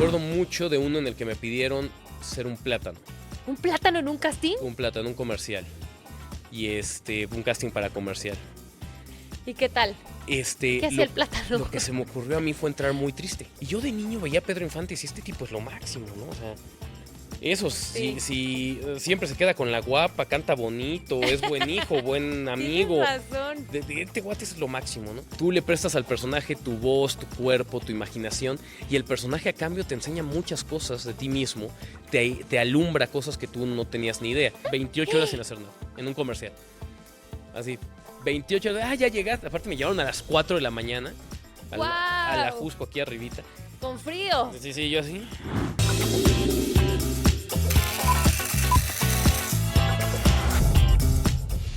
acuerdo mucho de uno en el que me pidieron ser un plátano. ¿Un plátano en un casting? Un plátano, un comercial. Y un casting para comercial. ¿Y qué tal? ¿Qué hacía el plátano? Lo que se me ocurrió a mí fue entrar muy triste. Y yo de niño veía a Pedro Infante y decía, este tipo es lo máximo, ¿no? O sea, eso, Sí. si siempre se queda con la guapa, canta bonito, es buen hijo, buen amigo. Tienes razón. Este guate es lo máximo, ¿no? Tú le prestas al personaje tu voz, tu cuerpo, tu imaginación, y el personaje a cambio te enseña muchas cosas de ti mismo, te alumbra cosas que tú no tenías ni idea. 28 horas sin hacer nada, en un comercial. Así, 28 horas, ya llegaste. Aparte me llevaron a las 4 de la mañana, a la Jusco, aquí arribita. Con frío. Sí, yo así.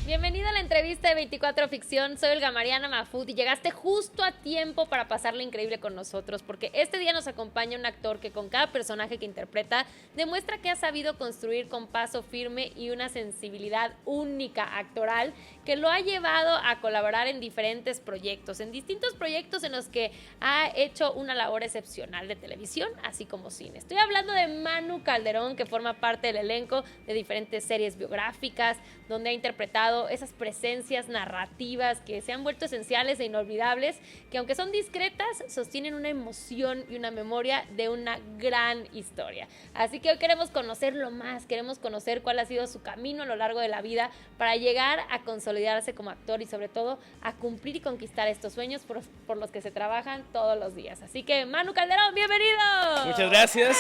Bienvenido a la entrevista de 24 Ficción, soy Olga Mariana Mahfoud y llegaste justo a tiempo para pasarla increíble con nosotros, porque este día nos acompaña un actor que con cada personaje que interpreta demuestra que ha sabido construir con paso firme y una sensibilidad única actoral que lo ha llevado a colaborar en diferentes proyectos, en distintos proyectos en los que ha hecho una labor excepcional de televisión, así como cine. Estoy hablando de Manu Calderón, que forma parte del elenco de diferentes series biográficas, donde ha interpretado esas presencias narrativas que se han vuelto esenciales e inolvidables, que aunque son discretas, sostienen una emoción y una memoria de una gran historia. Así que hoy queremos conocerlo más, queremos conocer cuál ha sido su camino a lo largo de la vida para llegar a consolidarse como actor y sobre todo a cumplir y conquistar estos sueños por los que se trabajan todos los días. Así que Manu Calderón, bienvenido. Muchas gracias.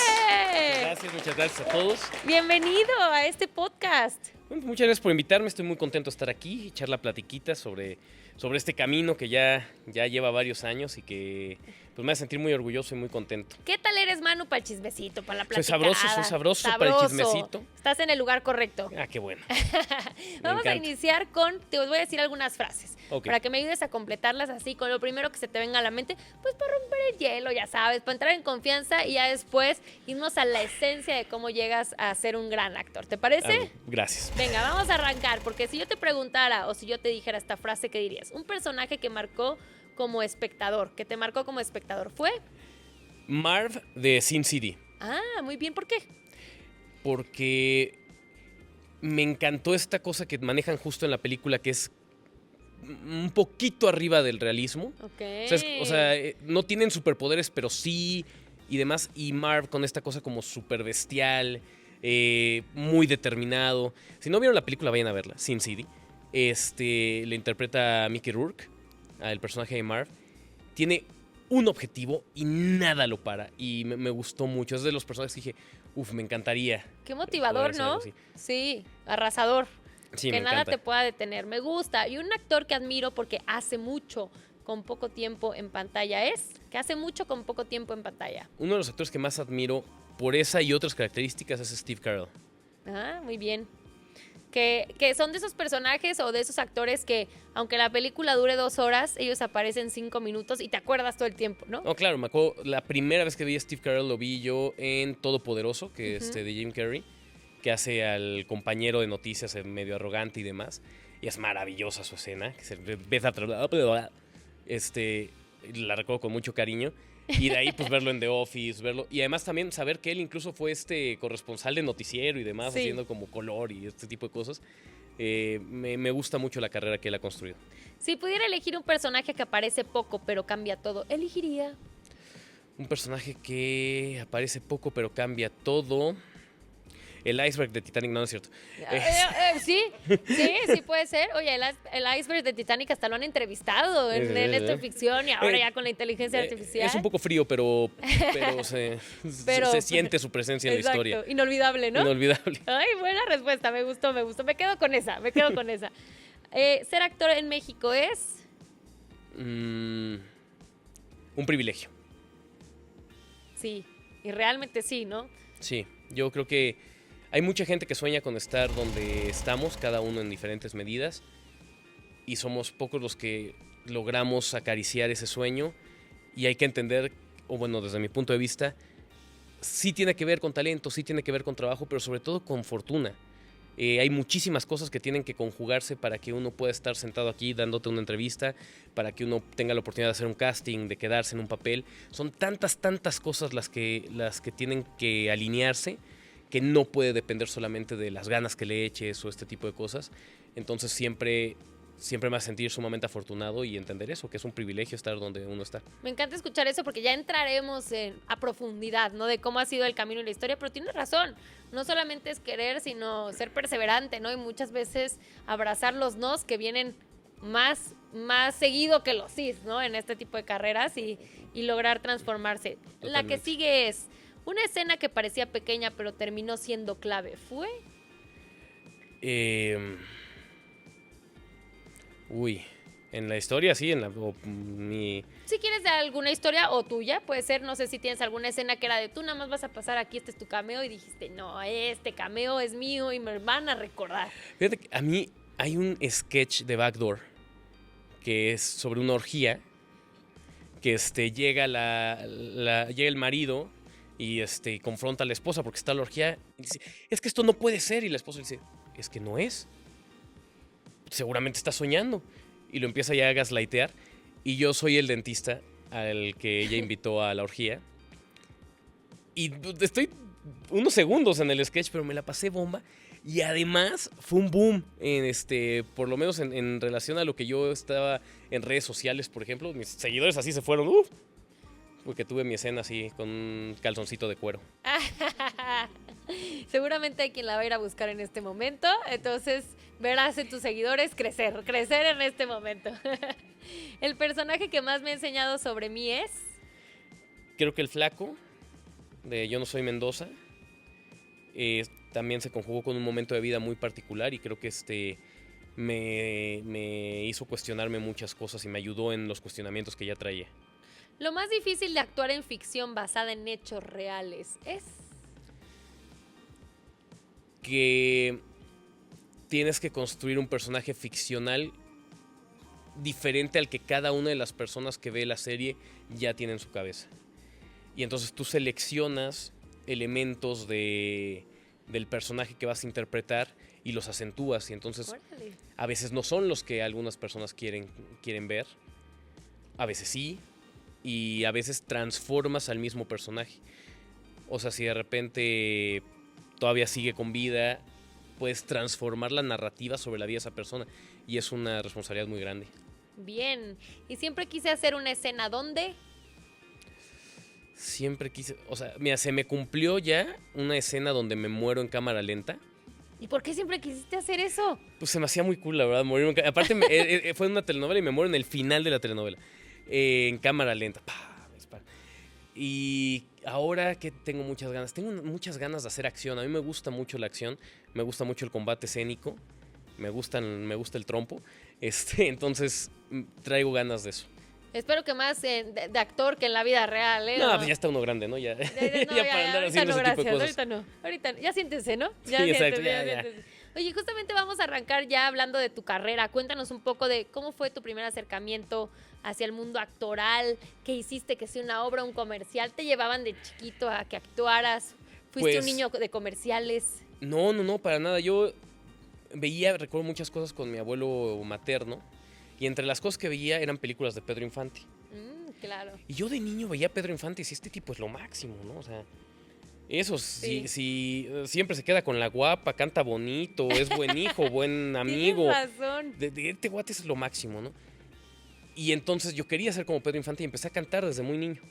¡Eh! Muchas gracias a todos. Bienvenido a este podcast. Bueno, muchas gracias por invitarme, estoy muy contento de estar aquí, echar la platiquita sobre este camino que ya lleva varios años y que pues, me hace sentir muy orgulloso y muy contento. ¿Qué tal eres, Manu, para el chismecito, para la platicada? Soy sabroso para el chismecito. Estás en el lugar correcto. Ah, qué bueno. Vamos a iniciar con, te voy a decir algunas frases, Okay. para que me ayudes a completarlas así, con lo primero que se te venga a la mente, pues para romper el hielo, ya sabes, para entrar en confianza y ya después irnos a la esencia de cómo llegas a ser un gran actor. ¿Te parece? Gracias. Venga, vamos a arrancar, porque si yo te preguntara o si yo te dijera esta frase, ¿qué dirías? Un personaje que marcó como espectador, que te marcó como espectador, ¿fue? Marv de Sin City. Ah, muy bien, ¿por qué? Porque me encantó esta cosa que manejan justo en la película, que es un poquito arriba del realismo. Ok. O sea, no tienen superpoderes, pero sí y demás. Y Marv con esta cosa como súper bestial, muy determinado. Si no vieron la película, vayan a verla, Sin City. Le interpreta a Mickey Rourke, el personaje de Marv. Tiene un objetivo y nada lo para. Y me gustó mucho. Es de los personajes que dije, me encantaría. Qué motivador, poder ¿no? hacer algo así. Sí, arrasador. Sí, que me nada encanta. te pueda detener. Me gusta. Y un actor que admiro porque hace mucho con poco tiempo en pantalla que hace mucho con poco tiempo en pantalla. Uno de los actores que más admiro por esa y otras características es Steve Carell. Ah, muy bien. Que son de esos personajes o de esos actores que, aunque la película dure 2 horas, ellos aparecen 5 minutos y te acuerdas todo el tiempo, ¿no? No, claro, me acuerdo, la primera vez que vi a Steve Carell lo vi yo en Todopoderoso, que de Jim Carrey, que hace al compañero de noticias medio arrogante y demás. Y es maravillosa su escena, que se empieza a... la recuerdo con mucho cariño. Y de ahí pues verlo en The Office, verlo. Y además también saber que él incluso fue corresponsal de noticiero y demás, Sí. haciendo como color y este tipo de cosas. Me gusta mucho la carrera que él ha construido. Si pudiera elegir un personaje que aparece poco pero cambia todo, elegiría... Un personaje que aparece poco pero cambia todo. El iceberg de Titanic, no es cierto. Sí puede ser. Oye, el iceberg de Titanic hasta lo han entrevistado en esta ficción y ahora ya con la inteligencia artificial. Es un poco frío, pero se siente su presencia en la historia. Inolvidable, ¿no? Inolvidable. Ay, buena respuesta, me gustó. Me quedo con esa. Ser actor en México es... Un privilegio. Sí, y realmente sí, ¿no? Sí, yo creo que hay mucha gente que sueña con estar donde estamos, cada uno en diferentes medidas, y somos pocos los que logramos acariciar ese sueño, y hay que entender, o bueno, desde mi punto de vista, sí tiene que ver con talento, sí tiene que ver con trabajo, pero sobre todo con fortuna. Hay muchísimas cosas que tienen que conjugarse para que uno pueda estar sentado aquí dándote una entrevista, para que uno tenga la oportunidad de hacer un casting, de quedarse en un papel. Son tantas cosas las que tienen que alinearse, que no puede depender solamente de las ganas que le eches o este tipo de cosas. Entonces siempre me va a sentir sumamente afortunado y entender eso, que es un privilegio estar donde uno está. Me encanta escuchar eso porque ya entraremos a profundidad, ¿no? De cómo ha sido el camino y la historia, pero tienes razón. No solamente es querer, sino ser perseverante, ¿no? Y muchas veces abrazar los nos que vienen más seguido que los sís, ¿no? En este tipo de carreras y lograr transformarse. Totalmente. La que sigue es una escena que parecía pequeña pero terminó siendo clave. ¿Fue? En la historia sí, Si quieres de alguna historia o tuya, puede ser, no sé si tienes alguna escena que era de tú nada más vas a pasar aquí, este es tu cameo y dijiste, no, este cameo es mío y me van a recordar. Fíjate que a mí hay un sketch de Backdoor que es sobre una orgía que llega llega el marido y confronta a la esposa porque está la orgía y dice, es que esto no puede ser, y la esposa dice, es que no es. Seguramente está soñando. Y lo empieza ya a gaslightear. Y yo soy el dentista al que ella invitó a la orgía. Y estoy unos segundos en el sketch, pero me la pasé bomba. Y además fue un boom, por lo menos en relación a lo que yo estaba en redes sociales, por ejemplo. Mis seguidores así se fueron. Porque tuve mi escena así con un calzoncito de cuero. Seguramente hay quien la va a ir a buscar en este momento. Entonces verás en tus seguidores crecer en este momento. El personaje que más me ha enseñado sobre mí es... Creo que el flaco de Yo no soy Mendoza también se conjugó con un momento de vida muy particular y creo que me hizo cuestionarme muchas cosas y me ayudó en los cuestionamientos que ya traía. Lo más difícil de actuar en ficción basada en hechos reales es... Que tienes que construir un personaje ficcional diferente al que cada una de las personas que ve la serie ya tiene en su cabeza. Y entonces tú seleccionas elementos del personaje que vas a interpretar y los acentúas. Y entonces Órale. a veces no son los que algunas personas quieren ver. A veces sí. Y a veces transformas al mismo personaje. O sea, si de repente todavía sigue con vida, puedes transformar la narrativa sobre la vida de esa persona. Y es una responsabilidad muy grande. Bien. Y siempre quise hacer una escena donde... Siempre quise... O sea, mira, se me cumplió ya una escena donde me muero en cámara lenta. ¿Y por qué siempre quisiste hacer eso? Pues se me hacía muy cool, la verdad, morirme en aparte, fue en una telenovela y me muero en el final de la telenovela. En cámara lenta. Y ahora que tengo muchas ganas de hacer acción. A mí me gusta mucho la acción, me gusta mucho el combate escénico, me gusta el trompo. Entonces traigo ganas de eso. Espero que más de actor que en la vida real, ¿eh? No, pues ya está uno grande, ¿no? Ya, No, ya para andar haciendo ese tipo de cosas. Ahorita no. Ahorita, ya siéntese, ¿no? Ya Sí, siéntese, exacto, ya. siéntese. Oye, justamente vamos a arrancar ya hablando de tu carrera. Cuéntanos un poco de cómo fue tu primer acercamiento hacia el mundo actoral, qué hiciste, que sea una obra, un comercial. ¿Te llevaban de chiquito a que actuaras? ¿Fuiste un niño de comerciales? No, para nada. Yo recuerdo muchas cosas con mi abuelo materno. Y entre las cosas que veía eran películas de Pedro Infante. Claro. Y yo de niño veía a Pedro Infante y decía, este tipo es lo máximo, ¿no? O sea, eso, Sí. si siempre se queda con la guapa, canta bonito, es buen hijo, buen amigo. Tienes razón. De este guate es lo máximo, ¿no? Y entonces yo quería ser como Pedro Infante y empecé a cantar desde muy niño.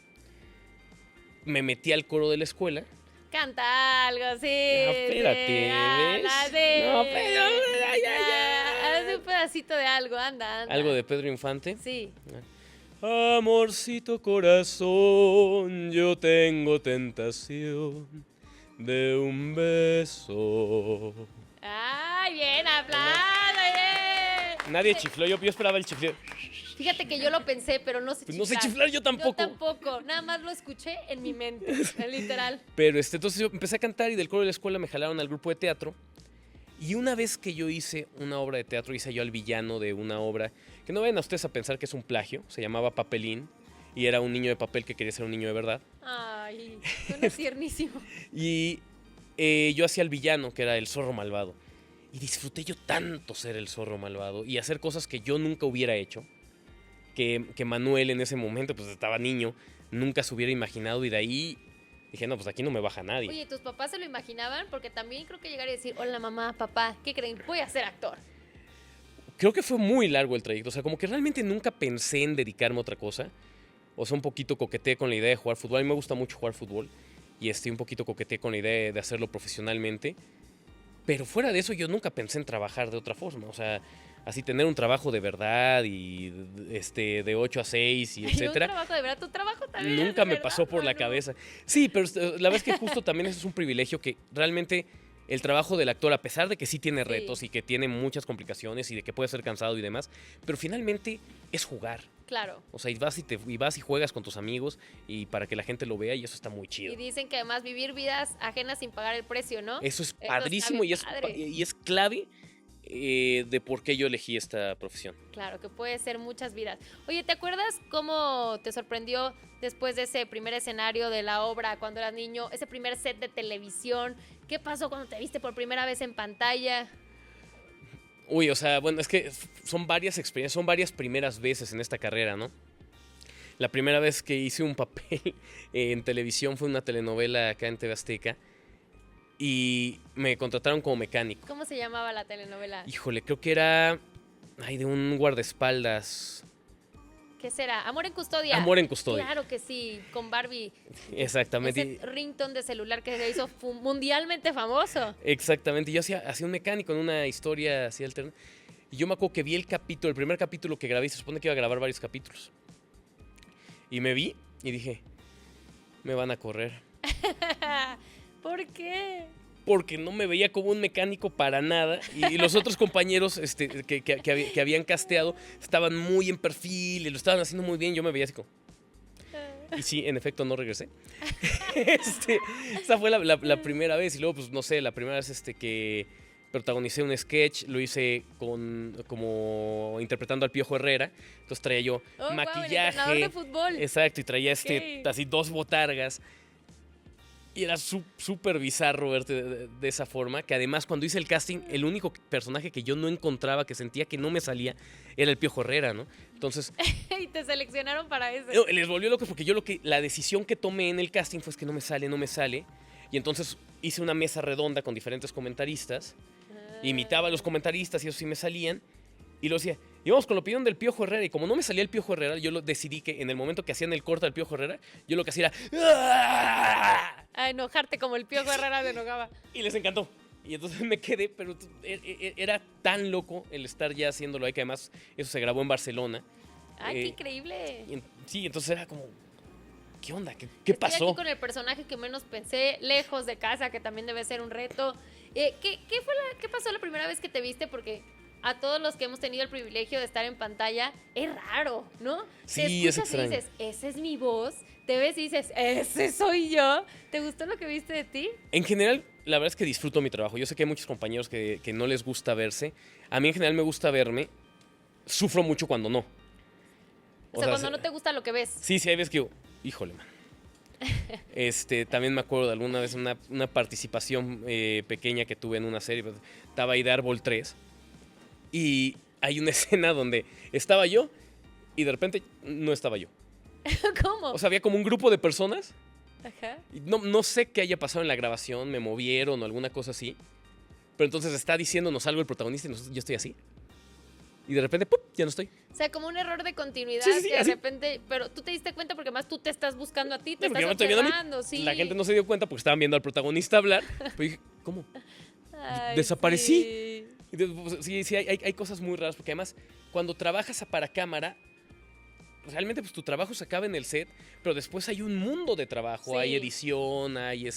Me metí al coro de la escuela. Canta algo, sí. Espérate, ¿ves? No, pero... Haz un pedacito de algo, anda. ¿Algo de Pedro Infante? Sí. Amorcito corazón, yo tengo tentación de un beso. ¡Ay, bien! ¡Aplauso! ¡Bien! Nadie chifló, yo esperaba el chiflido. Fíjate que yo lo pensé, pero no sé Pues no sé chiflar, yo tampoco. Yo tampoco, nada más lo escuché en mi mente, literal. Pero entonces yo empecé a cantar y del coro de la escuela me jalaron al grupo de teatro. Y una vez que yo hice una obra de teatro, hice yo al villano de una obra, que no vayan a ustedes a pensar que es un plagio, se llamaba Papelín, y era un niño de papel que quería ser un niño de verdad. Ay, suena tiernísimo. Y yo hacía al villano, que era el zorro malvado. Y disfruté yo tanto ser el zorro malvado y hacer cosas que yo nunca hubiera hecho. Que Manuel en ese momento, pues estaba niño, nunca se hubiera imaginado. Y de ahí dije, no, pues aquí no me baja nadie. Oye, ¿tus papás se lo imaginaban? Porque también creo que llegar y decir, hola mamá, papá, ¿qué creen? Voy a ser actor. Creo que fue muy largo el trayecto. O sea, como que realmente nunca pensé en dedicarme a otra cosa. O sea, un poquito coqueteé con la idea de jugar fútbol. A mí me gusta mucho jugar fútbol. Y un poquito coqueteé con la idea de hacerlo profesionalmente. Pero fuera de eso, yo nunca pensé en trabajar de otra forma. O sea, así tener un trabajo de verdad y de 8 a 6 y etcétera. Un trabajo de verdad, tu trabajo también. Nunca es de me verdad, pasó por la Manu. cabeza. Sí, pero la verdad es que justo también eso es un privilegio que realmente el trabajo del actor, a pesar de que sí tiene Sí. retos y que tiene muchas complicaciones y de que puede ser cansado y demás, pero finalmente es jugar. Claro. O sea, y vas y juegas con tus amigos y para que la gente lo vea y eso está muy chido. Y dicen que además vivir vidas ajenas sin pagar el precio, ¿no? Eso es está padrísimo bien y padre. es clave de por qué yo elegí esta profesión. Claro, que puede ser muchas vidas. Oye, ¿te acuerdas cómo te sorprendió después de ese primer escenario de la obra cuando eras niño, ese primer set de televisión? ¿Qué pasó cuando te viste por primera vez en pantalla? Uy, o sea, bueno, es que son varias experiencias, son varias primeras veces en esta carrera, ¿no? La primera vez que hice un papel en televisión fue una telenovela acá en TV Azteca y me contrataron como mecánico. ¿Cómo se llamaba la telenovela? Híjole, creo que era de un guardaespaldas. ¿Qué será? Amor en custodia. Amor en custodia. Claro que sí, con Barbie. Exactamente. Ese ringtone de celular que se hizo mundialmente famoso. Exactamente. Yo hacía un mecánico en una historia así alterna. Y yo me acuerdo que vi el primer capítulo que grabé. Se supone que iba a grabar varios capítulos. Y me vi y dije, me van a correr. ¿Por qué? Porque no me veía como un mecánico para nada. Y los otros compañeros que habían casteado estaban muy en perfil y lo estaban haciendo muy bien. Yo me veía así como... Y sí, en efecto, no regresé. Esa fue la primera vez. Y luego, pues, no sé, la primera vez que protagonicé un sketch, lo hice como interpretando al Piojo Herrera. Entonces traía yo Oh, wow, el maquillaje. entrenador de fútbol. Exacto, y traía Ok. así 2 botargas. Y era súper bizarro verte de esa forma, que además cuando hice el casting, el único personaje que yo no encontraba, que sentía que no me salía, era el Piojo Herrera, ¿no? Entonces, Y te seleccionaron para eso. no, les volvió locos porque la decisión que tomé en el casting fue que no me sale. Y entonces hice una mesa redonda con diferentes comentaristas, imitaba a los comentaristas y esos sí me salían, y lo decía, y vamos con la opinión del Piojo Herrera, y como no me salía el Piojo Herrera, yo decidí que en el momento que hacían el corte del Piojo Herrera, yo lo que hacía era... A enojarte como el Piojo Herrera se enojaba. Y les encantó. Y entonces me quedé, pero era tan loco el estar ya haciéndolo ahí, que además eso se grabó en Barcelona. ¡Ay, qué Eh, increíble! Sí, entonces era como, ¿qué onda? ¿Qué Estoy pasó? aquí con el personaje que menos pensé, lejos de casa, que también debe ser un reto. ¿Qué pasó la primera vez que te viste? Porque a todos los que hemos tenido el privilegio de estar en pantalla, es raro, ¿no? Sí, te es escuchas y extraño. dices, esa es mi voz. Te ves y dices, ese soy yo. ¿Te gustó lo que viste de ti? En general, la verdad es que disfruto mi trabajo. Yo sé que hay muchos compañeros que no les gusta verse. A mí en general me gusta verme. Sufro mucho cuando no. O sea, cuando no te gusta lo que ves. Sí, hay veces que digo, híjole, man. También me acuerdo de alguna vez una participación pequeña que tuve en una serie. Estaba ahí de Árbol 3. Y hay una escena donde estaba yo y de repente no estaba yo. ¿Cómo? O sea, había como un grupo de personas. Ajá. Y no sé qué haya pasado en la grabación, me movieron o alguna cosa así. Pero entonces está diciéndonos algo el protagonista y yo estoy así. Y de repente, ¡pum!, ya no estoy. O sea, como un error de continuidad Sí, que de así. repente. Pero tú te diste cuenta porque más tú te estás buscando a ti, te Porque estás yo me estoy viendo a mí. observando, sí. La gente no se dio cuenta porque estaban viendo al protagonista hablar. Pero dije, ¿cómo? Ay, desaparecí. sí. Y sí, hay cosas muy raras. Porque además, cuando trabajas para cámara, realmente pues tu trabajo se acaba en el set, pero después hay un mundo de trabajo. Sí. Hay edición, hay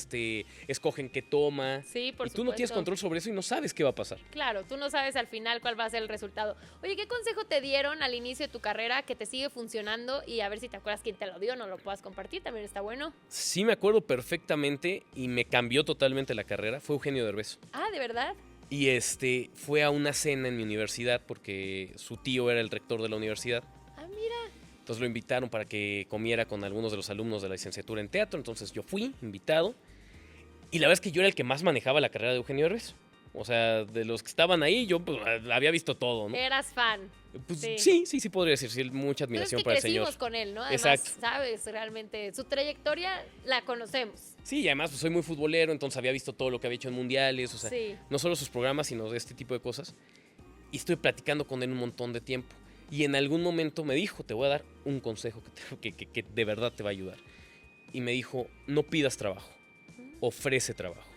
escogen qué toma. Sí, por y tú no tienes supuesto. control sobre eso y no sabes qué va a pasar. Claro, tú no sabes al final cuál va a ser el resultado. Oye, ¿qué consejo te dieron al inicio de tu carrera que te sigue funcionando? Y a ver si te acuerdas quién te lo dio, no lo puedas compartir, también está bueno. Sí me acuerdo perfectamente y me cambió totalmente la carrera. Fue Eugenio Derbez. Ah, ¿de verdad? Y fue a una cena en mi universidad porque su tío era el rector de la universidad. Ah, mira. Entonces lo invitaron para que comiera con algunos de los alumnos de la licenciatura en teatro. Entonces yo fui invitado. Y la verdad es que yo era el que más manejaba la carrera de Eugenio Derbez. O sea, de los que estaban ahí, yo pues, había visto todo, ¿no? Eras fan. Pues, Sí. sí podría decir, sí, mucha Pero es admiración que para el crecimos señor. con él, ¿no? Además, Exacto. sabes, realmente, su trayectoria la conocemos. Sí, y además pues, soy muy futbolero, entonces había visto todo lo que había hecho en mundiales, o sea, Sí. no solo sus programas, sino este tipo de cosas. Y estoy platicando con él un montón de tiempo. Y en algún momento me dijo, te voy a dar un consejo que de verdad te va a ayudar. Y me dijo, no pidas trabajo, ofrece trabajo.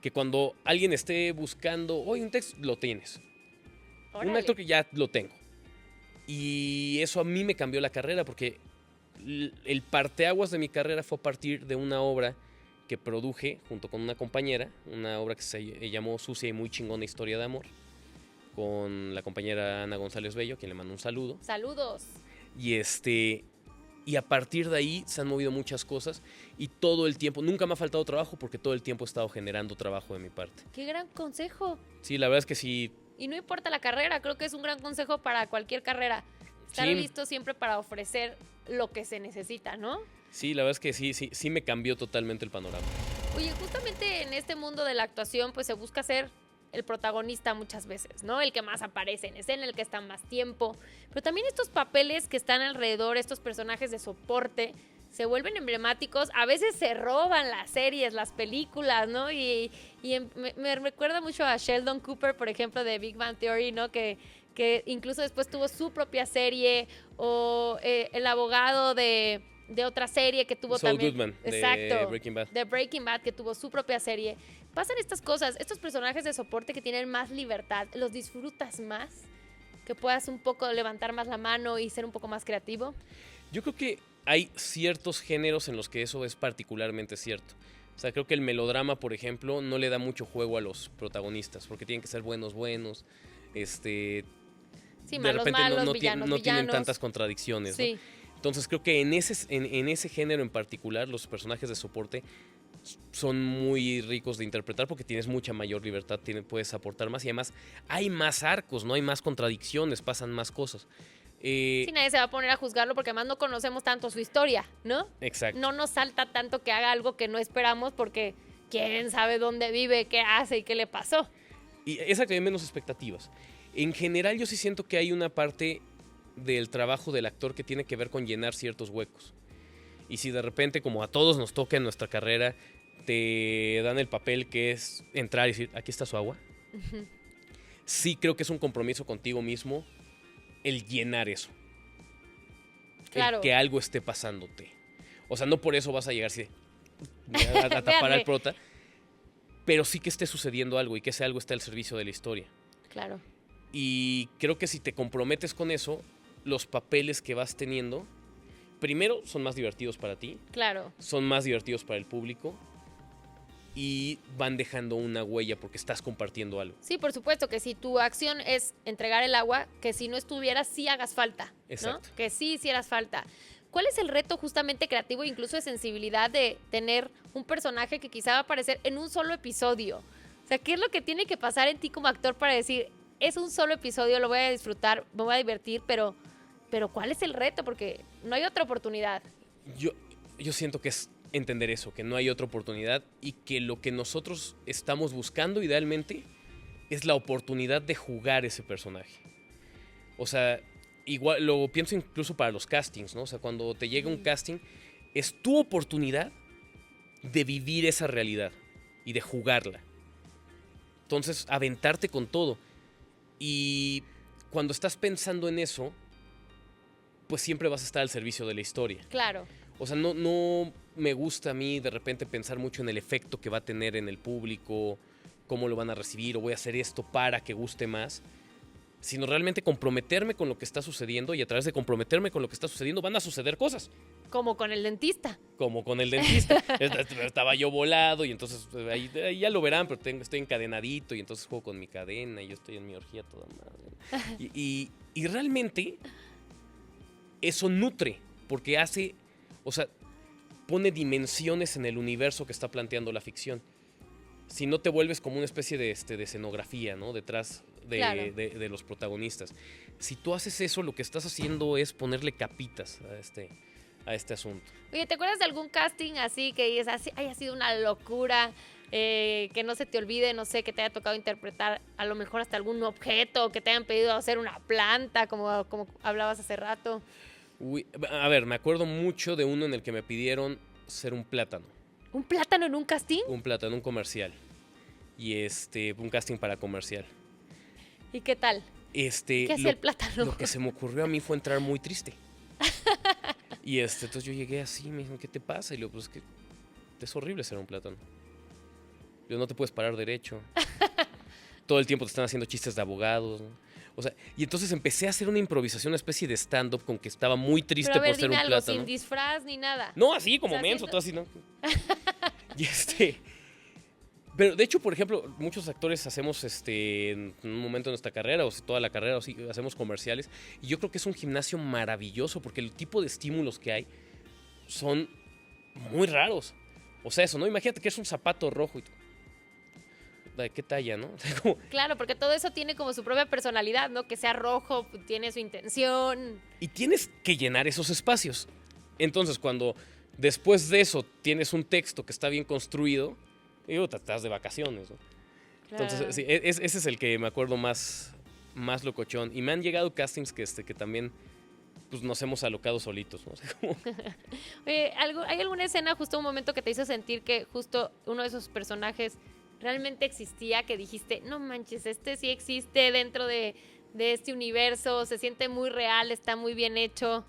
Que cuando alguien esté buscando, oye, un texto, lo tienes. Órale. Un actor que ya lo tengo. Y eso a mí me cambió la carrera porque el parteaguas de mi carrera fue a partir de una obra que produje junto con una compañera, una obra que se llamó Sucia y muy chingona historia de amor, con la compañera Ana González Bello, a quien le mando un saludo. Saludos. Y a partir de ahí se han movido muchas cosas y todo el tiempo, nunca me ha faltado trabajo porque todo el tiempo he estado generando trabajo de mi parte. Qué gran consejo. Sí, la verdad es que sí. Y no importa la carrera, creo que es un gran consejo para cualquier carrera. Estar Sí. listo siempre para ofrecer lo que se necesita, ¿no? Sí, la verdad es que sí me cambió totalmente el panorama. Oye, justamente en este mundo de la actuación, pues se busca ser el protagonista muchas veces, ¿no? El que más aparece en escena, el que está más tiempo. Pero también estos papeles que están alrededor, estos personajes de soporte, se vuelven emblemáticos. A veces se roban las series, las películas, ¿no? Me recuerda mucho a Sheldon Cooper, por ejemplo, de Big Bang Theory, ¿no? Que incluso después tuvo su propia serie, o el abogado de otra serie que tuvo Saul también. Goodman, Exacto, de Breaking Bad. de Breaking Bad, que tuvo su propia serie. Pasan estas cosas, estos personajes de soporte que tienen más libertad, ¿los disfrutas más? Que puedas un poco levantar más la mano y ser un poco más creativo. Yo creo que hay ciertos géneros en los que eso es particularmente cierto. O sea, creo que el melodrama, por ejemplo, no le da mucho juego a los protagonistas, porque tienen que ser buenos, Sí, de malos, repente malos, no villanos, tienen villanos. tantas contradicciones, ¿no? Sí, Entonces creo que en ese género en particular, los personajes de soporte son muy ricos de interpretar porque tienes mucha mayor libertad, puedes aportar más y además hay más arcos, no hay más contradicciones, pasan más cosas. sí, nadie se va a poner a juzgarlo porque además no conocemos tanto su historia, ¿no? Exacto. No nos salta tanto que haga algo que no esperamos porque quién sabe dónde vive, qué hace y qué le pasó. Y esa que hay menos expectativas. En general yo sí siento que hay una parte del trabajo del actor que tiene que ver con llenar ciertos huecos. Y si de repente, como a todos nos toca en nuestra carrera, te dan el papel que es entrar y decir, aquí está su agua. Sí creo que es un compromiso contigo mismo el llenar eso. Claro. El que algo esté pasándote. O sea, no por eso vas a llegar así a tapar Véanme. al prota, pero sí que esté sucediendo algo y que ese algo esté al servicio de la historia. Claro. Y creo que si te comprometes con eso, los papeles que vas teniendo, primero son más divertidos para ti, Claro. son más divertidos para el público y van dejando una huella porque estás compartiendo algo. Sí, por supuesto que si tu acción es entregar el agua, que si no estuvieras sí hagas falta, ¿no? Exacto. Que sí hicieras falta. ¿Cuál es el reto justamente creativo, incluso de sensibilidad, de tener un personaje que quizá va a aparecer en un solo episodio? O sea, ¿qué es lo que tiene que pasar en ti como actor para decir, es un solo episodio, lo voy a disfrutar, me voy a divertir, pero ¿cuál es el reto? Porque no hay otra oportunidad. Yo siento que es entender eso, que no hay otra oportunidad y que lo que nosotros estamos buscando idealmente es la oportunidad de jugar ese personaje. O sea, igual lo pienso incluso para los castings, ¿no? O sea, cuando te llega un casting, es tu oportunidad de vivir esa realidad y de jugarla. Entonces, aventarte con todo. Y cuando estás pensando en eso, pues siempre vas a estar al servicio de la historia. Claro. O sea, no me gusta a mí de repente pensar mucho en el efecto que va a tener en el público, cómo lo van a recibir, o voy a hacer esto para que guste más, sino realmente comprometerme con lo que está sucediendo y a través de comprometerme con lo que está sucediendo van a suceder cosas. Como con el dentista. Como con el dentista. Estaba yo volado y entonces ahí ya lo verán, pero estoy encadenadito y entonces juego con mi cadena y yo estoy en mi orgía toda madre. Y realmente eso nutre, porque hace, o sea, pone dimensiones en el universo que está planteando la ficción. Si no te vuelves como una especie de escenografía, ¿no? Detrás Claro. de los protagonistas. Si tú haces eso, lo que estás haciendo es ponerle capitas a este asunto. Oye, ¿te acuerdas de algún casting así que haya sido una locura? que no se te olvide, no sé, que te haya tocado interpretar a lo mejor hasta algún objeto, que te hayan pedido hacer una planta, como hablabas hace rato. Uy, a ver, me acuerdo mucho de uno en el que me pidieron ser un plátano. ¿Un plátano en un casting? Un plátano, un comercial. Y un casting para comercial. ¿Y qué tal? ¿Qué hacía el plátano? Lo que se me ocurrió a mí fue entrar muy triste. Y entonces yo llegué así, me dijeron, ¿qué te pasa? Y le digo, pues es que es horrible ser un plátano. Yo no te puedes parar derecho. Todo el tiempo te están haciendo chistes de abogados, ¿no? O sea, y entonces empecé a hacer una improvisación, una especie de stand-up con que estaba muy triste Pero a ver, por ser dime un algo, plátano. sin disfraz ni nada. No, así como O sea, menso, siento- todo así, ¿no? Y Pero de hecho, por ejemplo, muchos actores hacemos en un momento de nuestra carrera, o si toda la carrera, o si hacemos comerciales. Y yo creo que es un gimnasio maravilloso porque el tipo de estímulos que hay son muy raros. O sea, eso, ¿no? Imagínate que es un zapato rojo y ¿de qué talla, no? O sea, como, Claro, porque todo eso tiene como su propia personalidad, ¿no? Que sea rojo, tiene su intención. y tienes que llenar esos espacios. Entonces, cuando después de eso tienes un texto que está bien construido, digo, te estás de vacaciones, ¿no? Entonces, Claro. sí, ese es el que me acuerdo más locochón. Y me han llegado castings que también pues, nos hemos alocado solitos, ¿no? O sea, como, Oye, ¿hay alguna escena, justo un momento que te hizo sentir que justo uno de esos personajes realmente existía, que dijiste, no manches, este sí existe dentro de este universo, se siente muy real, está muy bien hecho?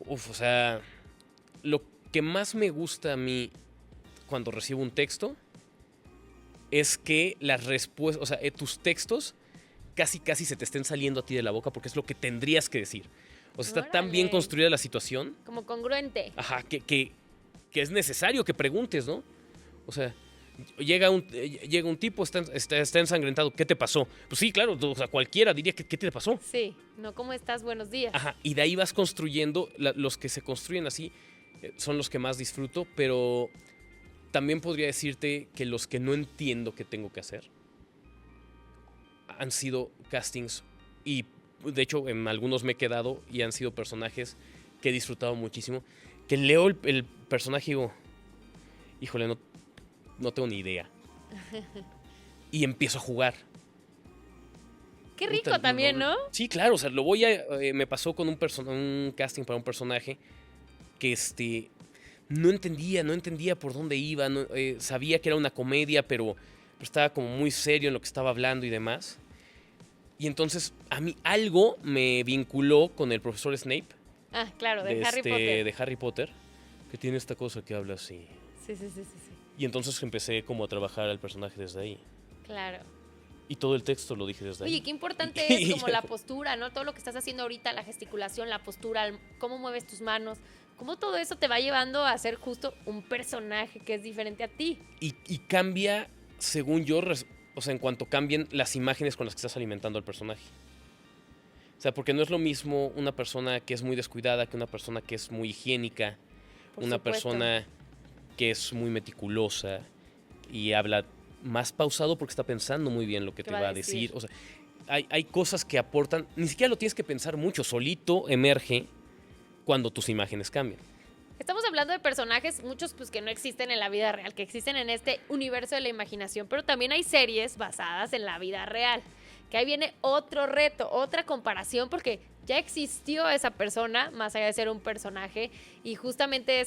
o sea, lo que más me gusta a mí cuando recibo un texto es que las respuestas, o sea, tus textos casi se te estén saliendo a ti de la boca porque es lo que tendrías que decir. O sea, está tan bien Órale. construida la situación, Como congruente. ajá, que es necesario que preguntes, ¿no? O sea, llega un tipo, está ensangrentado, ¿qué te pasó? Pues sí, claro, o sea, cualquiera diría, ¿qué te pasó? Sí, no, ¿cómo estás? Buenos días. Ajá, y de ahí vas construyendo, los que se construyen así son los que más disfruto, pero también podría decirte que los que no entiendo qué tengo que hacer han sido castings y de hecho en algunos me he quedado y han sido personajes que he disfrutado muchísimo, que leo el personaje y digo, híjole, no tengo ni idea. Y empiezo a jugar. Qué rico Puta, también, ¿no? Sí, claro, o sea, me pasó con un casting para un personaje que no entendía por dónde iba, sabía que era una comedia, pero estaba como muy serio en lo que estaba hablando y demás. Y entonces a mí algo me vinculó con el profesor Snape Ah, claro, de Harry Potter. de Harry Potter, que tiene esta cosa que habla así. Sí, sí, sí, sí, sí. Y entonces empecé como a trabajar al personaje desde ahí. Claro. Y todo el texto lo dije desde ahí. Oye, qué importante es como la postura, ¿no? Todo lo que estás haciendo ahorita, la gesticulación, la postura, cómo mueves tus manos, cómo todo eso te va llevando a ser justo un personaje que es diferente a ti. Y cambia, según yo, o sea, en cuanto cambien las imágenes con las que estás alimentando al personaje. O sea, porque no es lo mismo una persona que es muy descuidada que una persona que es muy higiénica, Por una supuesto. persona que es muy meticulosa y habla más pausado porque está pensando muy bien lo que te va a decir. O sea, hay cosas que aportan, ni siquiera lo tienes que pensar mucho, solito emerge cuando tus imágenes cambian. Estamos hablando de personajes, muchos pues que no existen en la vida real, que existen en este universo de la imaginación, pero también hay series basadas en la vida real. Que ahí viene otro reto, otra comparación, porque ya existió esa persona, más allá de ser un personaje, y justamente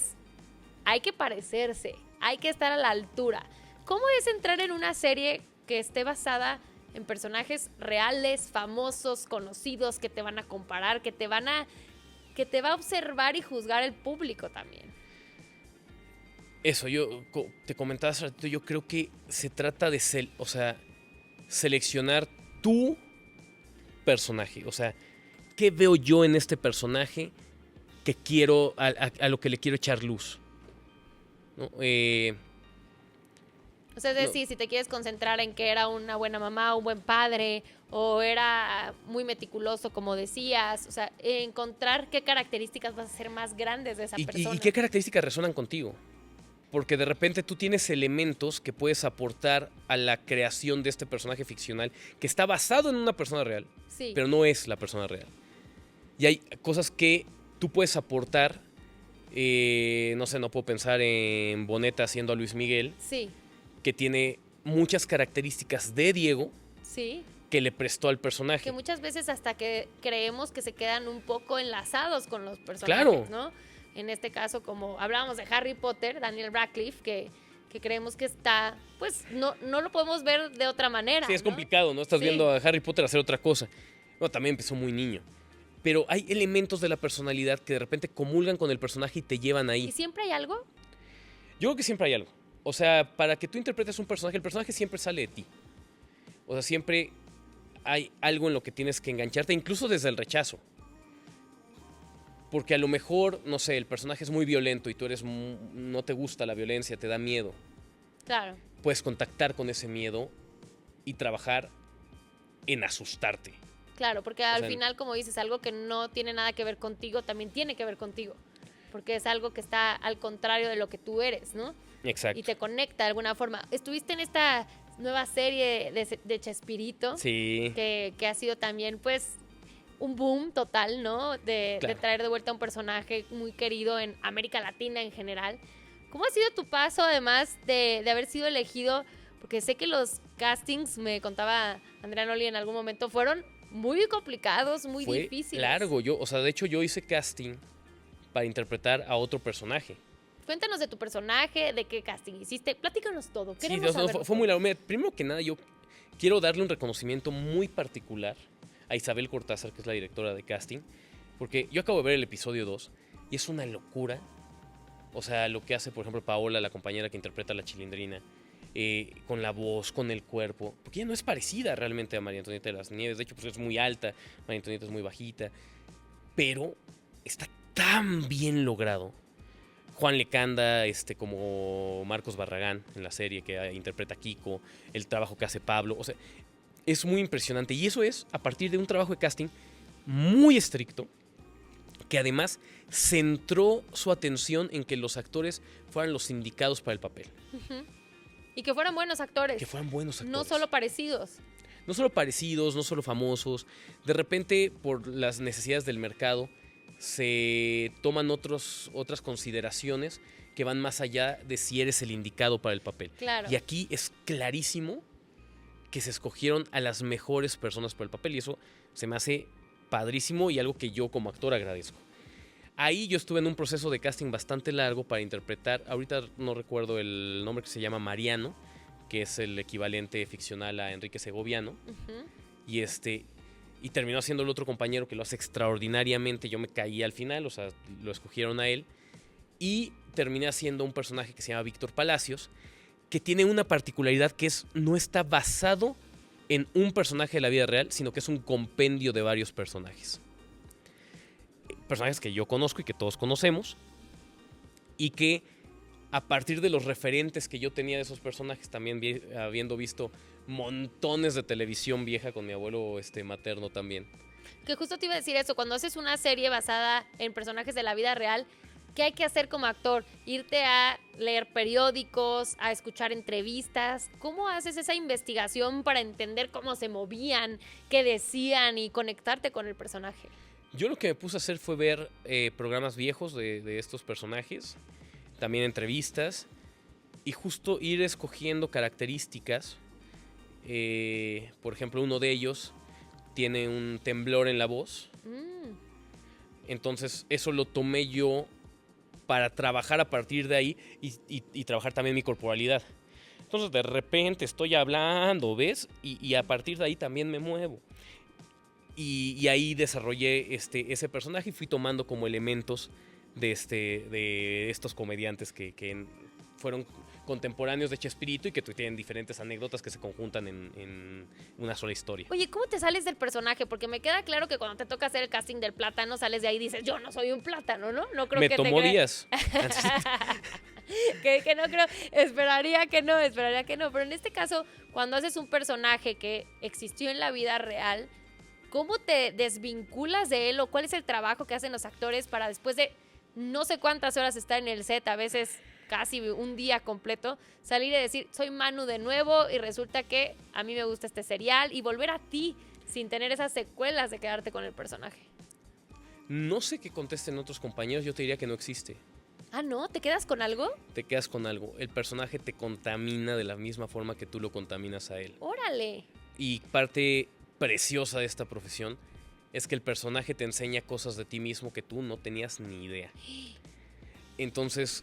hay que parecerse, hay que estar a la altura. ¿Cómo es entrar en una serie que esté basada en personajes reales, famosos, conocidos, que te van a comparar, que te va a observar y juzgar el público también? Eso, yo te comentaba hace ratito, yo creo que se trata de seleccionar tu personaje. O sea, ¿qué veo yo en este personaje que quiero, a lo que le quiero echar luz? ¿No? O sea, es decir, si te quieres concentrar en que era una buena mamá, un buen padre, o era muy meticuloso, como decías, o sea, encontrar qué características vas a ser más grandes de esa persona. ¿Y qué características resuenan contigo? Porque de repente tú tienes elementos que puedes aportar a la creación de este personaje ficcional que está basado en una persona real, Sí. pero no es la persona real. Y hay cosas que tú puedes aportar, no sé, no puedo pensar en Boneta haciendo a Luis Miguel, Sí. que tiene muchas características de Diego Sí. que le prestó al personaje. Que muchas veces hasta que creemos que se quedan un poco enlazados con los personajes, Claro. ¿no? En este caso, como hablábamos de Harry Potter, Daniel Radcliffe, que creemos que está, pues no lo podemos ver de otra manera. Sí, es ¿no? complicado, ¿no? Estás Sí. viendo a Harry Potter hacer otra cosa. Bueno, también empezó muy niño. Pero hay elementos de la personalidad que de repente comulgan con el personaje y te llevan ahí. ¿Y siempre hay algo? Yo creo que siempre hay algo. O sea, para que tú interpretes un personaje, el personaje siempre sale de ti. O sea, siempre hay algo en lo que tienes que engancharte, incluso desde el rechazo. Porque a lo mejor, no sé, el personaje es muy violento y tú no te gusta la violencia, te da miedo. Claro. Puedes contactar con ese miedo y trabajar en asustarte. Claro, porque al sea, final, como dices, algo que no tiene nada que ver contigo, también tiene que ver contigo. Porque es algo que está al contrario de lo que tú eres, ¿no? Exacto. Y te conecta de alguna forma. Estuviste en esta nueva serie de Chespirito, Sí. que ha sido también, pues, un boom total, ¿no? De Claro. traer de vuelta a un personaje muy querido en América Latina en general. ¿Cómo ha sido tu paso, además de haber sido elegido? Porque sé que los castings, me contaba Andrea Noli en algún momento, fueron muy complicados, muy Fue difíciles. largo. De hecho, yo hice casting para interpretar a otro personaje. Cuéntanos de tu personaje, de qué casting hiciste. Platícanos todo. Sí, Queremos saberlo fue muy todo. largo. Mira, primero que nada, yo quiero darle un reconocimiento muy particular a Isabel Cortázar, que es la directora de casting, porque yo acabo de ver el episodio 2 y es una locura. O sea, lo que hace, por ejemplo, Paola, la compañera que interpreta a la Chilindrina, con la voz, con el cuerpo, porque ella no es parecida realmente a María Antonieta de las Nieves. De hecho, pues es muy alta, María Antonieta es muy bajita, pero está tan bien logrado. Juan Lecanda, como Marcos Barragán en la serie que interpreta a Kiko, el trabajo que hace Pablo, o sea, es muy impresionante. Y eso es a partir de un trabajo de casting muy estricto, que además centró su atención en que los actores fueran los indicados para el papel. Ujú. Y que fueran buenos actores. Que fueran buenos actores. No solo parecidos. No solo parecidos, no solo famosos. De repente, por las necesidades del mercado, se toman otras consideraciones que van más allá de si eres el indicado para el papel. Claro. Y aquí es clarísimo que se escogieron a las mejores personas para el papel y eso se me hace padrísimo y algo que yo como actor agradezco. Ahí yo estuve en un proceso de casting bastante largo para interpretar, ahorita no recuerdo el nombre, que se llama Mariano, que es el equivalente ficcional a Enrique Segoviano. Ujú. Y terminó siendo el otro compañero que lo hace extraordinariamente. Yo me caí al final, o sea, lo escogieron a él. Y terminé haciendo un personaje que se llama Víctor Palacios, que tiene una particularidad que no está basado en un personaje de la vida real, sino que es un compendio de varios personajes. Personajes que yo conozco y que todos conocemos. Y que a partir de los referentes que yo tenía de esos personajes, también habiendo visto montones de televisión vieja con mi abuelo materno también. Que justo te iba a decir eso, cuando haces una serie basada en personajes de la vida real, ¿qué hay que hacer como actor? Irte a leer periódicos, a escuchar entrevistas. ¿Cómo haces esa investigación para entender cómo se movían, qué decían y conectarte con el personaje? Yo lo que me puse a hacer fue ver programas viejos de estos personajes, también entrevistas, y justo ir escogiendo características. Por ejemplo, uno de ellos tiene un temblor en la voz. Entonces eso lo tomé yo para trabajar a partir de ahí y trabajar también mi corporalidad. Entonces de repente estoy hablando, ¿ves? Y a partir de ahí también me muevo. Y ahí desarrollé ese personaje y fui tomando como elementos de estos comediantes que fueron contemporáneos de Chespirito y que tienen diferentes anécdotas que se conjuntan en una sola historia. Oye, ¿cómo te sales del personaje? Porque me queda claro que cuando te toca hacer el casting del plátano, sales de ahí y dices, yo no soy un plátano, ¿no? No creo Me que tomó te días. que no creo, esperaría que no. Pero en este caso, cuando haces un personaje que existió en la vida real, ¿cómo te desvinculas de él o cuál es el trabajo que hacen los actores para después de no sé cuántas horas estar en el set, a veces casi un día completo, salir y decir, soy Manu de nuevo y resulta que a mí me gusta este serial y volver a ti sin tener esas secuelas de quedarte con el personaje? No sé qué contesten otros compañeros, yo te diría que no existe. Ah, ¿no? ¿Te quedas con algo? Te quedas con algo. El personaje te contamina de la misma forma que tú lo contaminas a él. ¡Órale! Y parte preciosa de esta profesión es que el personaje te enseña cosas de ti mismo que tú no tenías ni idea. Entonces,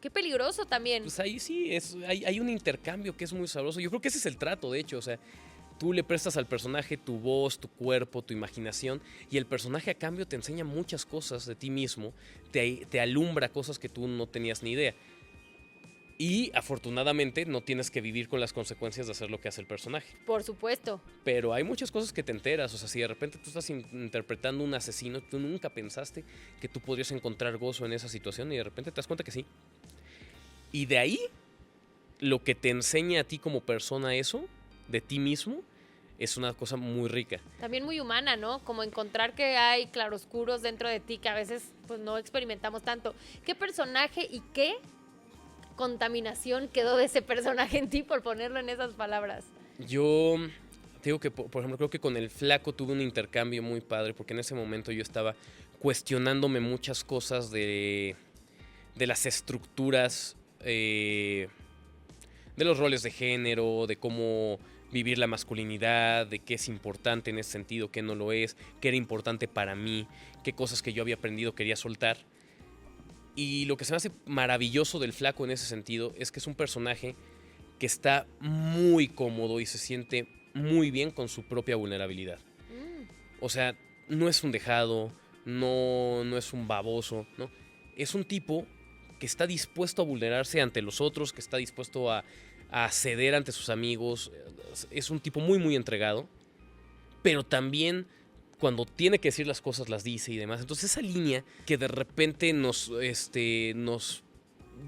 ¡Qué peligroso también! pues ahí sí, hay un intercambio que es muy sabroso. Yo creo que ese es el trato, de hecho. O sea, tú le prestas al personaje tu voz, tu cuerpo, tu imaginación, y el personaje a cambio te enseña muchas cosas de ti mismo, te alumbra cosas que tú no tenías ni idea. Y afortunadamente no tienes que vivir con las consecuencias de hacer lo que hace el personaje. Por supuesto. Pero hay muchas cosas que te enteras. O sea, si de repente tú estás interpretando un asesino, tú nunca pensaste que tú podrías encontrar gozo en esa situación y de repente te das cuenta que sí. Y de ahí, lo que te enseña a ti como persona eso, de ti mismo, es una cosa muy rica. También muy humana, ¿no? Como encontrar que hay claroscuros dentro de ti que a veces pues no experimentamos tanto. ¿Qué personaje y qué contaminación quedó de ese personaje en ti, por ponerlo en esas palabras? Yo te digo que, por ejemplo, creo que con el Flaco tuve un intercambio muy padre, porque en ese momento yo estaba cuestionándome muchas cosas de las estructuras, de los roles de género, de cómo vivir la masculinidad, de qué es importante en ese sentido, qué no lo es, qué era importante para mí, qué cosas que yo había aprendido quería soltar. Y lo que se me hace maravilloso del Flaco en ese sentido es que es un personaje que está muy cómodo y se siente muy bien con su propia vulnerabilidad. O sea, no es un dejado, no es un baboso, ¿no? Es un tipo que está dispuesto a vulnerarse ante los otros, que está dispuesto a ceder ante sus amigos. Es un tipo muy, muy entregado, pero también cuando tiene que decir las cosas las dice y demás. Entonces esa línea que de repente nos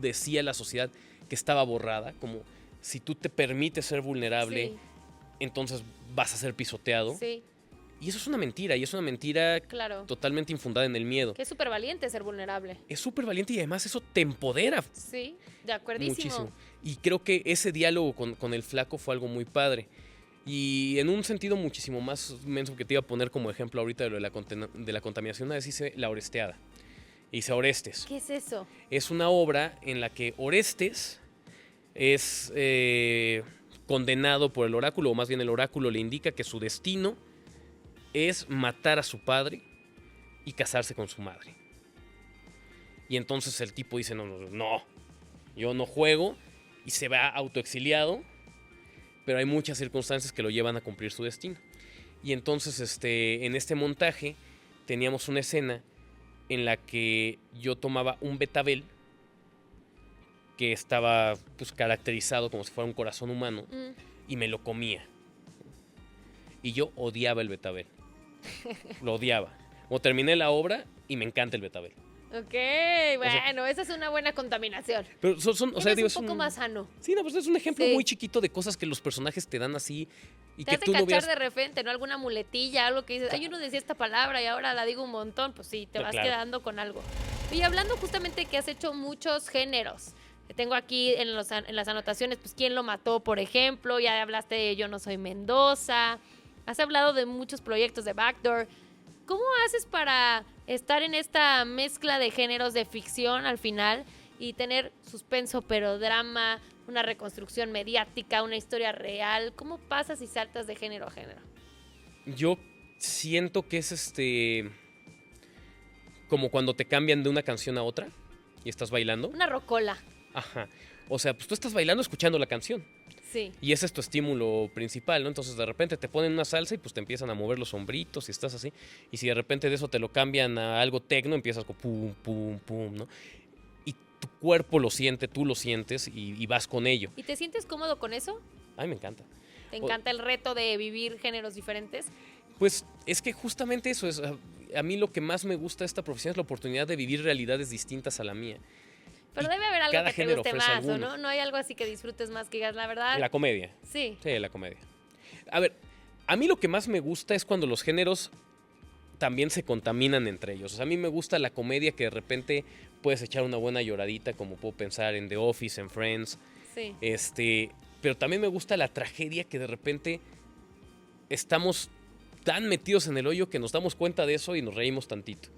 decía la sociedad que estaba borrada, como si tú te permites ser vulnerable, Sí. entonces vas a ser pisoteado. Sí, Y eso es una mentira, y es una mentira claro. totalmente infundada en el miedo. Que es súper valiente ser vulnerable. Es súper valiente y además eso te empodera Sí, de acuerdísimo. muchísimo. Y creo que ese diálogo con el Flaco fue algo muy padre. Y en un sentido muchísimo más menso que te iba a poner como ejemplo ahorita de lo de la contaminación, una vez hice La Oresteada. Hice Orestes. ¿Qué es eso? Es una obra en la que Orestes es condenado por el oráculo, o más bien el oráculo le indica que su destino es matar a su padre y casarse con su madre. Y entonces el tipo dice, no, yo no juego, y se va autoexiliado, pero hay muchas circunstancias que lo llevan a cumplir su destino. Y entonces en este montaje teníamos una escena en la que yo tomaba un betabel que estaba pues caracterizado como si fuera un corazón humano y me lo comía. Y yo odiaba el betabel. Lo odiaba. O terminé la obra y me encanta el betabel. Ok, bueno, esa es una buena contaminación. Pero o sea, digo, Es un poco más sano. Sí, no, pues es un ejemplo Sí. muy chiquito de cosas que los personajes te dan así y Te que hace tú no cachar veas. de repente, ¿no? Alguna muletilla, algo que dices, ay, yo no decía esta palabra y ahora la digo un montón. Pues sí, te No, vas claro. quedando con algo. Y hablando justamente que has hecho muchos géneros. Tengo aquí en las anotaciones, pues, ¿quién lo mató, por ejemplo? Ya hablaste de Yo no soy Mendoza. Has hablado de muchos proyectos de Backdoor. ¿Cómo haces para estar en esta mezcla de géneros de ficción al final y tener suspenso, pero drama, una reconstrucción mediática, una historia real? ¿Cómo pasas y saltas de género a género? Yo siento que es como cuando te cambian de una canción a otra y estás bailando. Una rocola, Ajá. O sea, pues tú estás bailando escuchando la canción. sí. Y ese es tu estímulo principal, ¿no? Entonces de repente te ponen una salsa y pues te empiezan a mover los hombritos y estás así. Y si de repente de eso te lo cambian a algo tecno, empiezas con pum, pum, pum, ¿no? Y tu cuerpo lo siente, tú lo sientes y vas con ello. ¿Y te sientes cómodo con eso? A mí me encanta. ¿Te encanta el reto de vivir géneros diferentes? Pues es que justamente eso es. A mí lo que más me gusta de esta profesión es la oportunidad de vivir realidades distintas a la mía. Pero Y debe haber algo cada que te género guste ofrece más, ¿o alguno. no? No hay algo así que disfrutes más, que digas, la verdad. La comedia. Sí. Sí, la comedia. A ver, a mí lo que más me gusta es cuando los géneros también se contaminan entre ellos. O sea, a mí me gusta la comedia que de repente puedes echar una buena lloradita, como puedo pensar en The Office, en Friends. Sí. Pero también me gusta la tragedia que de repente estamos tan metidos en el hoyo que nos damos cuenta de eso y nos reímos tantito.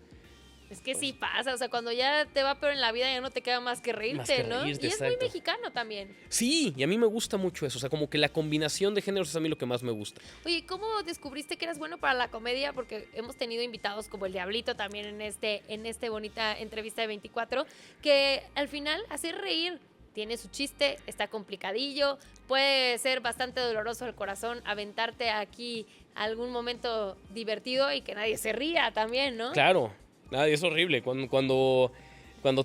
Es que sí pasa, o sea, cuando ya te va peor en la vida ya no te queda más que reírte, Más que ¿no? reírte, Y es muy exacto. mexicano también. Sí, y a mí me gusta mucho eso. O sea, como que la combinación de géneros es a mí lo que más me gusta. Oye, ¿cómo descubriste que eras bueno para la comedia? Porque hemos tenido invitados como el Diablito también en este bonita entrevista de 24, que al final hace reír. Tiene su chiste, está complicadillo, puede ser bastante doloroso el corazón aventarte aquí algún momento divertido y que nadie se ría también, ¿no? Claro, nada, es horrible. Cuando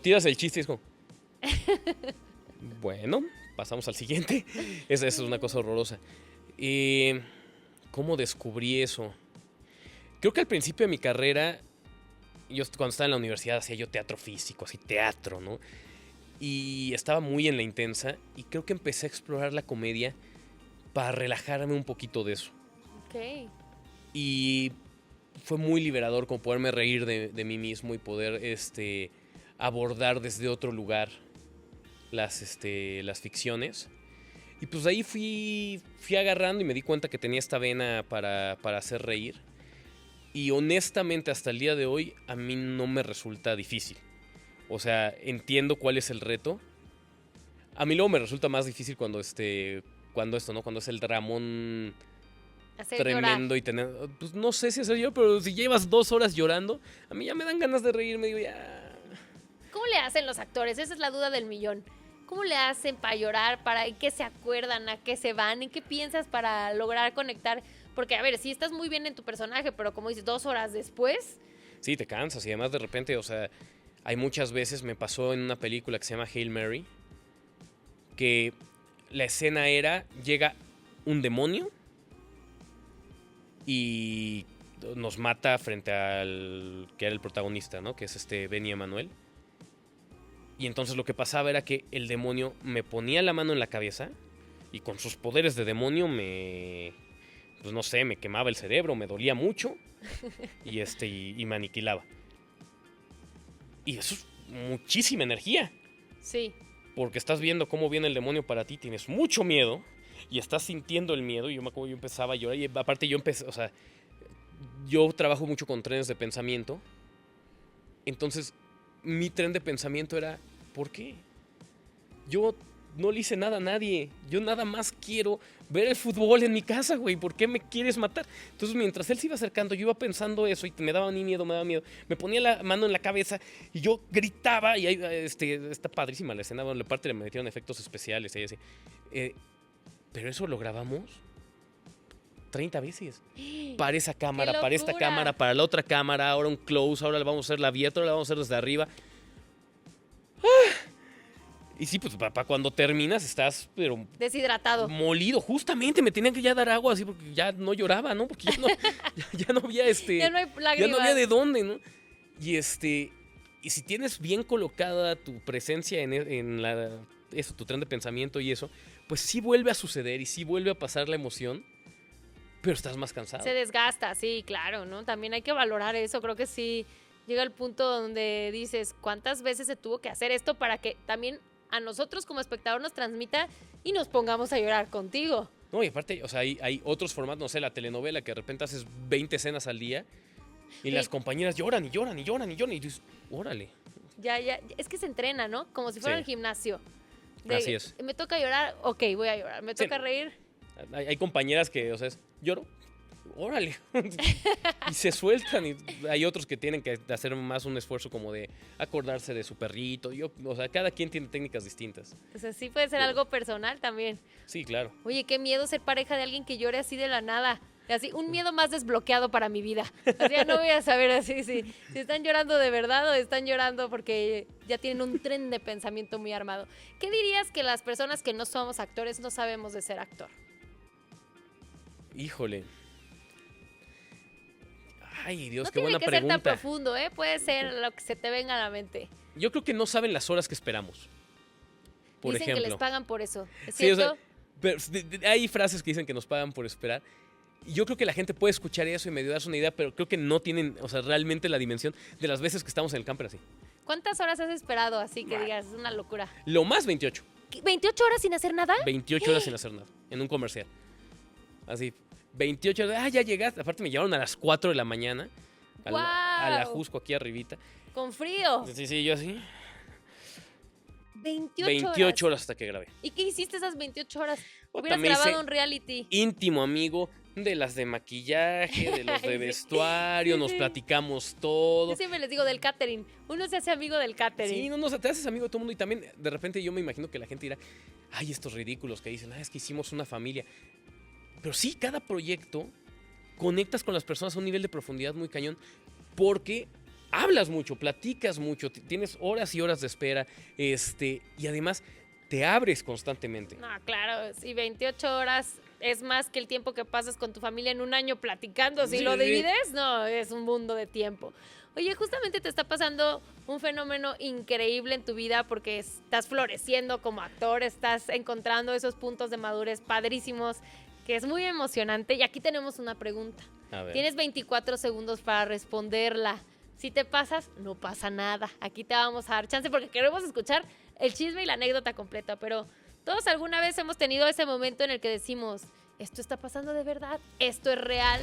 tiras el chiste es como... Bueno, pasamos al siguiente. Esa es una cosa horrorosa. ¿Cómo descubrí eso? Creo que al principio de mi carrera, yo cuando estaba en la universidad hacía yo teatro físico, así teatro, ¿no? Y estaba muy en la intensa y creo que empecé a explorar la comedia para relajarme un poquito de eso. Ok. Y fue muy liberador como poderme reír de mí mismo y poder abordar desde otro lugar las ficciones. Y pues de ahí fui agarrando y me di cuenta que tenía esta vena para hacer reír. Y honestamente hasta el día de hoy a mí no me resulta difícil. O sea, entiendo cuál es el reto. A mí luego me resulta más difícil cuando ¿no? Cuando es el dramón Hacer tremendo llorar. y tener... Pues no sé si hacer yo, pero si llevas 2 horas llorando, a mí ya me dan ganas de reírme. Digo, ya... ¿Cómo le hacen los actores? Esa es la duda del millón. ¿Cómo le hacen para llorar? ¿En qué se acuerdan? ¿A qué se van? ¿En qué piensas para lograr conectar? Porque, a ver, sí estás muy bien en tu personaje, pero como dices, 2 horas después... Sí, te cansas y además de repente, o sea, hay muchas veces, me pasó en una película que se llama Hail Mary, que la escena era, llega un demonio y nos mata frente al que era el protagonista, ¿no? Que es Benny Emanuel. Y entonces lo que pasaba era que el demonio me ponía la mano en la cabeza y con sus poderes de demonio pues no sé, me quemaba el cerebro, me dolía mucho y me aniquilaba. Y eso es muchísima energía. Sí. Porque estás viendo cómo viene el demonio para ti, tienes mucho miedo y estás sintiendo el miedo. Y yo me acuerdo, yo empezaba a llorar y aparte yo empecé, o sea, yo trabajo mucho con trenes de pensamiento. Entonces, mi tren de pensamiento era, ¿por qué? Yo no le hice nada a nadie. Yo nada más quiero ver el fútbol en mi casa, güey. ¿Por qué me quieres matar? Entonces, mientras él se iba acercando, yo iba pensando eso y me daba ni miedo, me daba miedo. Me ponía la mano en la cabeza y yo gritaba. Y ahí está padrísima la escena. Bueno, aparte le metieron efectos especiales y así. Pero eso lo grabamos 30 veces. Para esa cámara, para esta cámara, para la otra cámara. Ahora un close, ahora le vamos a hacer la abierta, ahora la vamos a hacer desde arriba. Y sí, pues para cuando terminas estás, pero... Deshidratado. Molido. Justamente me tenían que ya dar agua así porque ya no lloraba, ¿no? Porque ya no había Ya no hay lágrimas. Ya no había de dónde, ¿no? Y y si tienes bien colocada tu presencia en tu tren de pensamiento y eso, pues sí vuelve a suceder y sí vuelve a pasar la emoción, pero estás más cansado. Se desgasta, sí, claro, ¿no? También hay que valorar eso. Creo que sí llega el punto donde dices, ¿cuántas veces se tuvo que hacer esto para que también a nosotros como espectador nos transmita y nos pongamos a llorar contigo? No, y aparte, o sea, hay otros formatos, no sé, la telenovela, que de repente haces 20 escenas al día y las compañeras lloran y lloran y lloran y lloran y dices, órale. Ya, es que se entrena, ¿no? Como si fuera Sí. el gimnasio. Así es. Me toca llorar, ok, voy a llorar. Me toca reír. Hay compañeras que, o sea, lloro, órale. Y se sueltan. Y hay otros que tienen que hacer más un esfuerzo como de acordarse de su perrito. O sea, cada quien tiene técnicas distintas. O sea, sí puede ser algo personal también. Sí, claro. Oye, qué miedo ser pareja de alguien que llore así de la nada. Así, un miedo más desbloqueado para mi vida. Así ya no voy a saber así si están llorando de verdad o están llorando porque ya tienen un tren de pensamiento muy armado. ¿Qué dirías que las personas que no somos actores no sabemos de ser actor? Híjole. Ay, Dios, No qué tiene buena que pregunta. ser tan profundo, ¿eh? Puede ser lo que se te venga a la mente. Yo creo que no saben las horas que esperamos. Por Dicen ejemplo. que les pagan por eso. ¿Es Sí, o cierto? sea, pero hay frases que dicen que nos pagan por esperar. Y yo creo que la gente puede escuchar eso y medio darse una idea, pero creo que no tienen, o sea, realmente la dimensión de las veces que estamos en el camper así. ¿Cuántas horas has esperado así que digas, es una locura? Lo más 28. ¿28 horas sin hacer nada? 28 horas sin hacer nada, en un comercial. Así, 28 horas, ya llegaste. Aparte me llevaron a las 4 de la mañana, a la ¡Guau! Jusco aquí arribita. Con frío. Sí, yo así. 28 horas hasta que grabé. ¿Y qué hiciste esas 28 horas? Puta, Hubieras me hice grabado un reality. íntimo amigo de las de maquillaje, de los de Sí. vestuario, Sí, nos sí. platicamos todo. Yo siempre les digo del catering. Uno se hace amigo del catering. Sí, no, te haces amigo de todo el mundo y también de repente yo me imagino que la gente dirá, ay, estos ridículos que dicen, es que hicimos una familia. Pero sí, cada proyecto conectas con las personas a un nivel de profundidad muy cañón porque hablas mucho, platicas mucho, tienes horas y horas de espera, y además te abres constantemente. No, claro, si 28 horas es más que el tiempo que pasas con tu familia en un año platicando. Si Sí, lo sí. divides, no, es un mundo de tiempo. Oye, justamente te está pasando un fenómeno increíble en tu vida porque estás floreciendo como actor, estás encontrando esos puntos de madurez padrísimos, que es muy emocionante. Y aquí tenemos una pregunta. A ver. Tienes 24 segundos para responderla. Si te pasas, no pasa nada. Aquí te vamos a dar chance porque queremos escuchar el chisme y la anécdota completa. Pero todos alguna vez hemos tenido ese momento en el que decimos, esto está pasando de verdad, esto es real.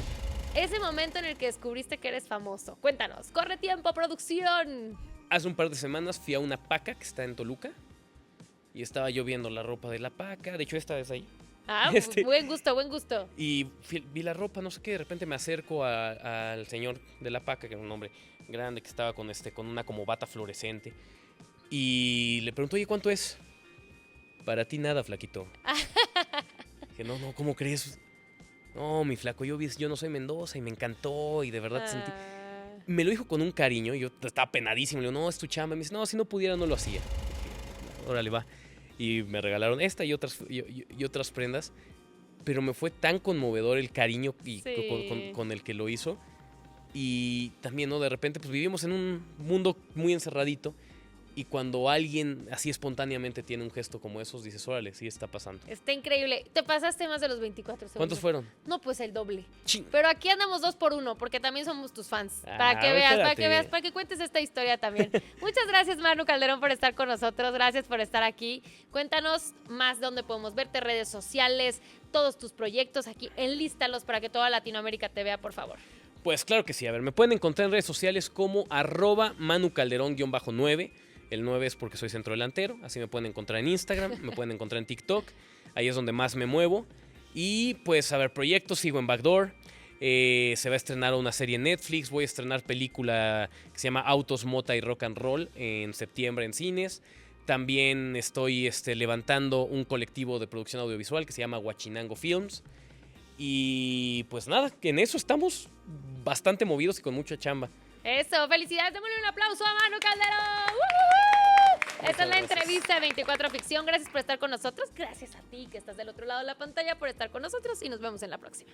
Ese momento en el que descubriste que eres famoso. Cuéntanos, corre tiempo, producción. Hace un par de semanas fui a una paca que está en Toluca y estaba yo viendo la ropa de la paca. De hecho, esta es ahí. Ah, buen gusto, buen gusto. Y vi la ropa, no sé qué, de repente me acerco al señor de la paca, que era un hombre grande que estaba con una como bata fluorescente. Y le pregunto, oye, ¿cuánto es? Para ti nada, flaquito. Dije, no, ¿cómo crees? No, mi flaco, yo no soy Mendoza y me encantó y de verdad sentí... Me lo dijo con un cariño, yo estaba penadísimo, le digo, no, es tu chamba. Me dice, no, si no pudiera no lo hacía. Dije, órale, va. Y me regalaron esta y otras prendas, pero me fue tan conmovedor el cariño con el que lo hizo. Y también, ¿no? De repente, pues vivimos en un mundo muy encerradito. Y cuando alguien así espontáneamente tiene un gesto como esos, dices, órale, sí está pasando. Está increíble. Te pasaste más de los 24 segundos. ¿Cuántos fueron? No, pues el doble. Ching. Pero aquí andamos 2 por 1 porque también somos tus fans. Para que espérate. veas, para que cuentes esta historia también. Muchas gracias, Manu Calderón, por estar con nosotros. Gracias por estar aquí. Cuéntanos más dónde podemos verte, redes sociales, todos tus proyectos aquí. Enlístalos para que toda Latinoamérica te vea, por favor. Pues claro que sí. A ver, me pueden encontrar en redes sociales como @ManuCalderón_9. El 9 es porque soy centrodelantero, así me pueden encontrar en Instagram, me pueden encontrar en TikTok, ahí es donde más me muevo. Y pues a ver, proyectos, sigo en Backdoor, se va a estrenar una serie en Netflix, voy a estrenar película que se llama Autos, Mota y Rock and Roll en septiembre en cines. También estoy levantando un colectivo de producción audiovisual que se llama Huachinango Films. Y pues nada, que en eso estamos bastante movidos y con mucha chamba. Eso, felicidades, démosle un aplauso a Manu Calderón. Esta es la entrevista de 24 Ficción. Gracias por estar con nosotros. Gracias a ti que estás del otro lado de la pantalla por estar con nosotros y nos vemos en la próxima.